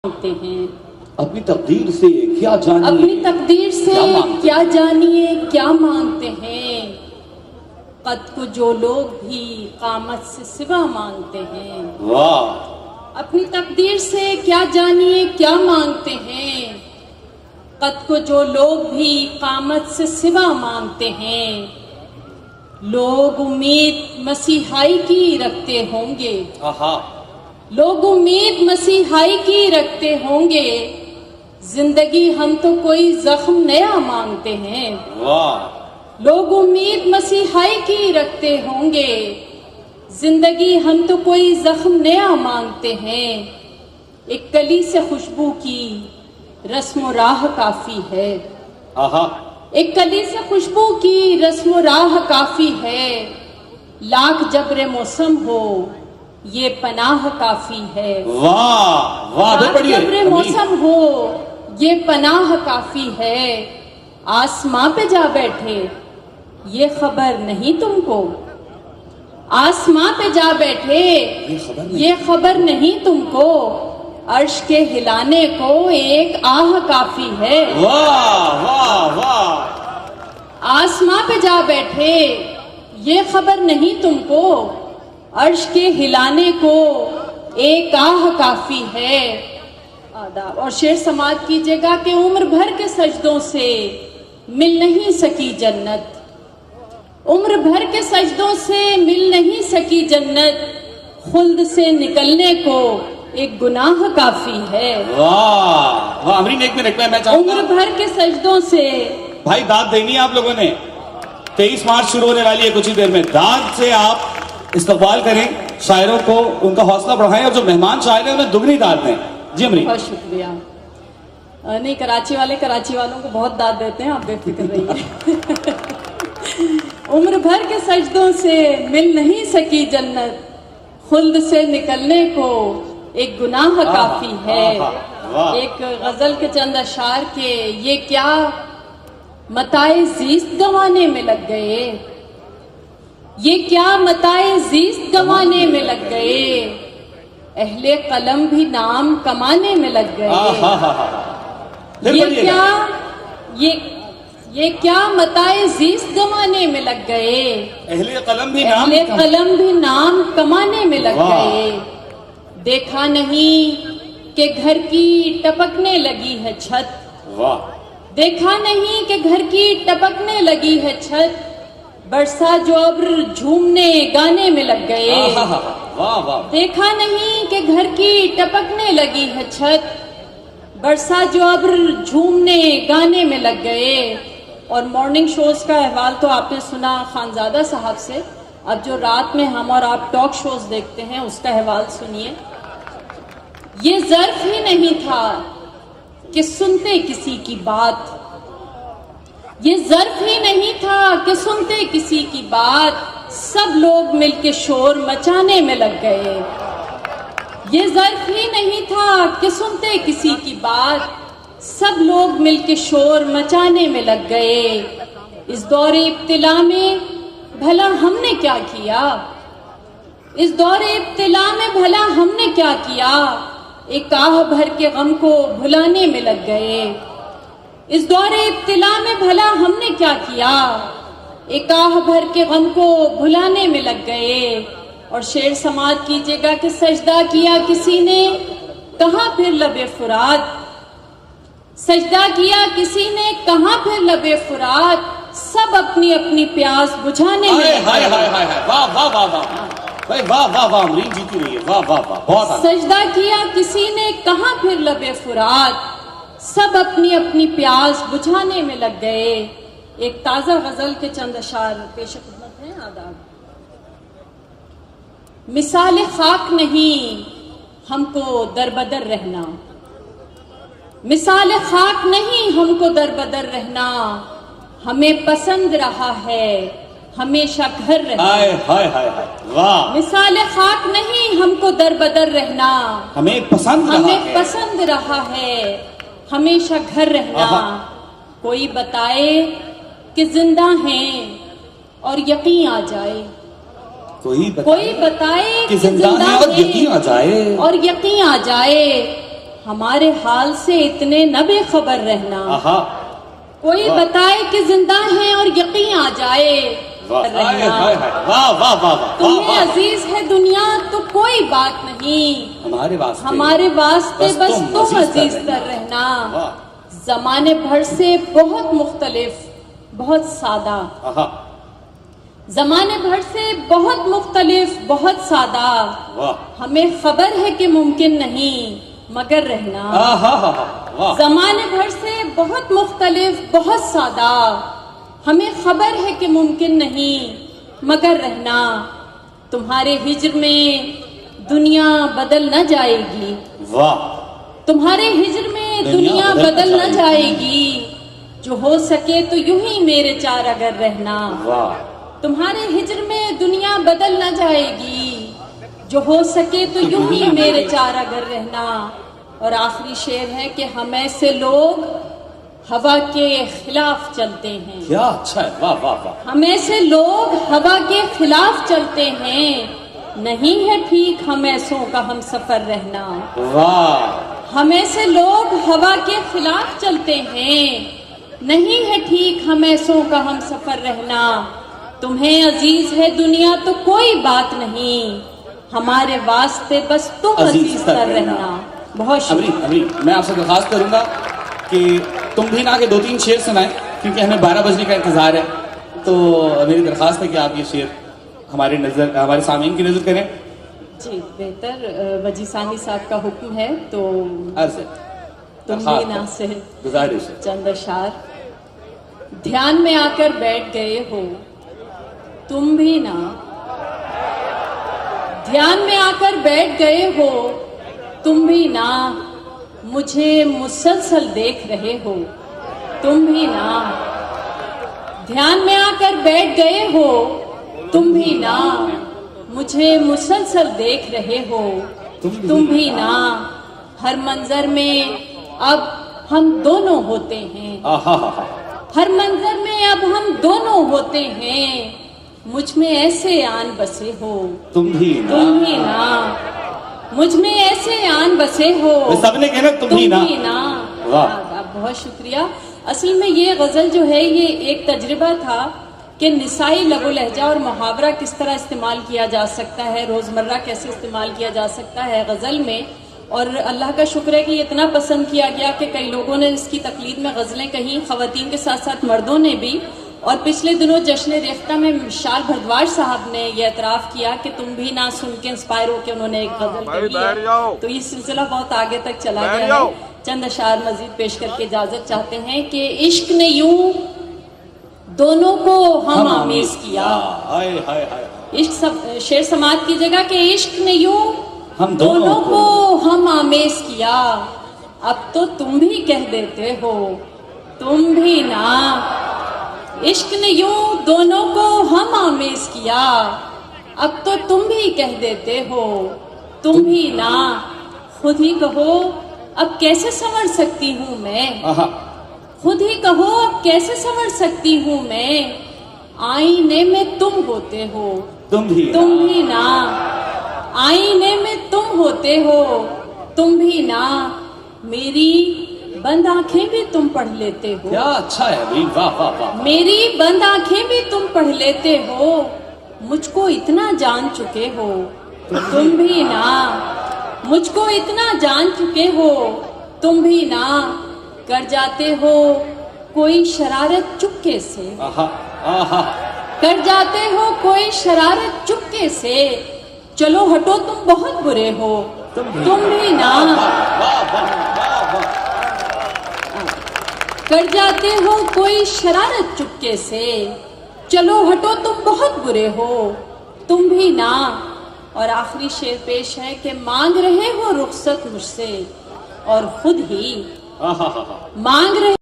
مانگتے ہیں اپنی تقدیر سے کیا جانیے، اپنی تقدیر سے کیا جانیے کیا مانگتے ہیں، قد کو جو لوگ بھی قامت سے سوا مانگتے ہیں۔ واہ، اپنی تقدیر سے کیا جانیے کیا مانگتے ہیں، قد کو جو لوگ بھی قامت سے سوا مانگتے ہیں۔ لوگ امید مسیحائی کی رکھتے ہوں گے، لوگ امید مسیحائی کی رکھتے ہوں گے، زندگی ہم تو کوئی زخم نیا مانگتے ہیں۔ واہ، لوگ امید مسیحائی کی رکھتے ہوں گے، زندگی ہم تو کوئی زخم نیا مانگتے ہیں۔ ایک کلی سے خوشبو کی رسم و راہ کافی ہے، ایک کلی سے خوشبو کی رسم و راہ کافی ہے، لاکھ جبر موسم ہو یہ پناہ کافی ہے۔ واہ واہ، لاکھ جبر موسم ہو یہ پناہ کافی ہے۔ آسماں پہ جا بیٹھے یہ خبر نہیں تم کو، آسماں پہ جا بیٹھے یہ خبر نہیں تم کو، عرش کے ہلانے کو ایک آہ کافی ہے۔ واہ واہ واہ، آسماں پہ جا بیٹھے یہ خبر نہیں تم کو، عرش کے ہلانے کو ایک آہ کافی ہے۔ آداب اور شعر سماعت کیجیے گا کہ عمر بھر کے سجدوں سے مل نہیں سکی جنت، عمر بھر کے سجدوں سے مل نہیں سکی جنت، خلد سے نکلنے کو ایک گناہ کافی ہے۔ واہ واہ، امرین ایک منٹ میں چاہوں عمر گا بھر کے سجدوں سے بھائی داد دینی ہے آپ لوگوں نے۔ 23 مارچ شروع ہونے والی ہے کچھ ہی دیر میں، داد سے آپ استقبال کریں شاعروں کو، ان کا حوصلہ بڑھائیں، اور جو مہمان شاعر ہیں انہیں دگنی داد دیں۔ جی امرین۔ بہت شکریہ۔ نہیں، کراچی والے کراچی والوں کو بہت داد دیتے ہیں، آپ بے فکر رہیے۔ عمر بھر کے سجدوں سے مل نہیں سکی جنت، خلد سے نکلنے کو ایک گناہ کافی ہے۔ ایک غزل کے چند اشعار کے یہ کیا متاع زیست گنوانے میں لگ گئے، یہ کیا متاع زیست گنوانے میں لگ گئے، اہل قلم بھی نام کمانے میں لگ گئے۔ یہ کیا متاع زیست گنوانے میں لگ گئے، اہل قلم بھی نام کمانے میں لگ گئے۔ دیکھا نہیں کہ گھر کی ٹپکنے لگی ہے چھت، واہ، دیکھا نہیں کہ گھر کی ٹپکنے لگی ہے چھت، برسا جو ابر جھومنے گانے میں لگ گئے۔ واہ واہ، دیکھا نہیں کہ گھر کی ٹپکنے لگی ہے چھت، برسا جو ابر جھومنے گانے میں لگ گئے۔ اور مارننگ شوز کا احوال تو آپ نے سنا خانزادہ صاحب سے، اب جو رات میں ہم اور آپ ٹاک شوز دیکھتے ہیں اس کا احوال سنیے۔ یہ ظرف ہی نہیں تھا کہ سنتے کسی کی بات، یہ ظرف ہی نہیں تھا کہ سنتے کسی کی بات، سب لوگ مل کے شور مچانے میں لگ گئے۔ یہ ظرف ہی نہیں تھا کہ سنتے کسی کی بات، سب لوگ مل کے شور مچانے میں لگ گئے۔ اس دور ابتلا میں بھلا ہم نے کیا کیا، اس دور ابتلا میں بھلا ہم نے کیا کیا، ایک آہ بھر کے غم کو بھلانے میں لگ گئے۔ اس دور ابتلا میں بھلا ہم نے کیا کیا، ایک آہ بھر کے غم کو بھلانے میں لگ گئے۔ اور شعر سماعت کیجیے گا کہ سجدہ کیا کسی نے کہاں پھر لب فرات، سجدہ کیا کسی نے کہاں پھر لب فرات، سب اپنی اپنی پیاس بجھانے میں لگ گئے۔ واہ واہ واہ واہ، واہ واہ واہ، امرین جیتی رہی ہے، واہ واہ واہ، بہت اچھا۔ سجدہ کیا کسی نے کہاں پھر لب فرات، سب اپنی اپنی پیاس بجھانے میں لگ گئے۔ ایک تازہ غزل کے چند اشعار پیش خدمت ہیں۔ آداب۔ مثال خاک نہیں ہم کو در بدر رہنا، مثال خاک نہیں ہم کو در بدر رہنا، ہمیں پسند رہا ہے ہمیشہ گھر رہنا۔ واہ، مثال خاک نہیں ہم کو در بدر رہنا، ہمیں پسند رہا ہے ہمیشہ گھر رہنا۔ کوئی بتائے کہ زندہ ہیں اور یقین آ جائے، کوئی بتائے کہ زندہ ہیں اور یقین آ جائے، हमारे हाल से इतने न बेखबर रहना। आहा कोई वाह। बताए कि जिंदा हैं और यकीन आ जाए वाह हाय रहना। हाय हाय वाह वाह वाह वाह तुम्हें वाह अजीज है दुनिया तो कोई बात नहीं, हमारे वास्ते हमारे वास्ते बस तुम अजीज अजीज तर तर रहना। वाह जमाने भर से बहुत मुख्तलिफ, बहुत सादा, आहा जमाने भर से बहुत मुख्तलिफ, बहुत सादा। वाह हमें खबर है कि मुमकिन नहीं मगर रहना। आहा हा वाह जमाने भर से बहुत मुख्तलिफ, बहुत सादा। हमें खबर है कि मुमकिन नहीं मगर रहना। तुम्हारे हिज्र में दुनिया बदल न जाएगी, वाह तुम्हारे हिज्र में दुनिया बदल न जाएगी। जो हो सके तो यूं ही मेरे चार अगर रहना। वाह तुम्हारे हिज्र में दुनिया बदल न जाएगी, जो हो सके तो यूं ही मेरे चार अगर रहना। और आखिरी शेर है कि हमें से लोग हवा के खिलाफ चलते हैं। क्या अच्छा है वाह वाह वाह हमें से लोग हवा के खिलाफ चलते हैं। नहीं है ठीक हम ऐसों का हम सफर रहना। वाह हमें से लोग हवा के खिलाफ चलते हैं। नहीं है ठीक हम ऐसों का हम सफर रहना। तुम्हें अजीज है दुनिया तो कोई बात नहीं, हमारे वास्ते बस तुम अजीज तर रहना। बहुत अमरी शुक्रिया। अमरी मैं आपसे दरखास्त करूंगा कि तुम भी ना के 2-3 शेर सुनाएं, क्योंकि हमें 12 बजने का इंतजार है। तो मेरी दरखास्त है कि आप ये शेर हमारे सामीन की नजर करें। जी बेहतर। वजी सानी साहब का हुक्म है तो अर्ज है, तुम भी दरखास्त ना है, से गुजारिश है। चंद अशार। ध्यान में आकर बैठ गए हो तुम भी ना, ध्यान में आकर बैठ गए हो तुम भी ना। मुझे मुसलसल देख रहे हो तुम भी ना। ध्यान में आकर बैठ गए हो तुम भी ना। मुझे मुसलसल देख रहे हो तुम भी ना। हर मंजर में अब हम दोनों होते हैं, आहा हा हा हर मंजर में अब हम दोनों होते हैं। मुझ में ऐसे आन बसे हो तुम भी ना। मुझ में ऐसे आन बसे हो सबने कहना तुम ही ना। वाह। बहुत शुक्रिया। असल में ये गजल जो है ये एक तजर्बा था कि निसाई लबो लहजा और मुहावरा किस तरह इस्तेमाल किया जा सकता है, रोजमर्रा कैसे इस्तेमाल किया जा सकता है गजल में। और अल्लाह का शुक्र है कि ये इतना पसंद किया गया कि कई लोगों ने इसकी तकलीद में गजलें कहीं, खवातीन के साथ साथ मर्दों ने भी। और पिछले दिनों जश्न रेख्ता में विशाल भरद्वाज साहब ने यह एतराफ़ किया कि तुम भी ना सुन के इंस्पायर होकर उन्होंने एक गजल कही है। तो ये सिलसिला बहुत आगे तक चला गया है। चंद अशार मजीद पेश करके इजाजत चाहते हैं कि इश्क ने यूं दोनों को हम आमेज किया। हाय हाय हाय इश्क शेर समात की जगह कि इश्क ने यूं हम दोनों को हम आमेज किया। अब तो तुम भी कह देते हो तुम भी ना। इश्क ने यूं दोनों को हम आमेज किया। अब तो तुम भी कह देते हो तुम भी ना। खुद ही कहो अब कैसे संवर सकती हूँ मैं, आहा खुद ही कहो अब कैसे संवर सकती हूँ मैं। आईने में तुम होते हो तुम भी ना। आईने में तुम होते हो तुम भी ना। मेरी बंद आंखें भी तुम पढ़ लेते हो। क्या अच्छा है भाई वाह वाह वाह मेरी बंद आंखें भी तुम पढ़ लेते हो। मुझको इतना जान चुके हो तुम भी ना। मुझको इतना जान चुके हो तुम भी ना। कर जाते हो कोई शरारत चुपके से, आहा आहा कर जाते हो कोई शरारत चुपके से। चलो हटो तुम बहुत बुरे हो तुम भी ना। कर जाते हो कोई शरारत चुपके से। चलो हटो तुम बहुत बुरे हो तुम भी ना। और आखिरी शेर पेश है कि मांग रहे हो रुखसत मुझसे और खुद ही आहा मांग रहे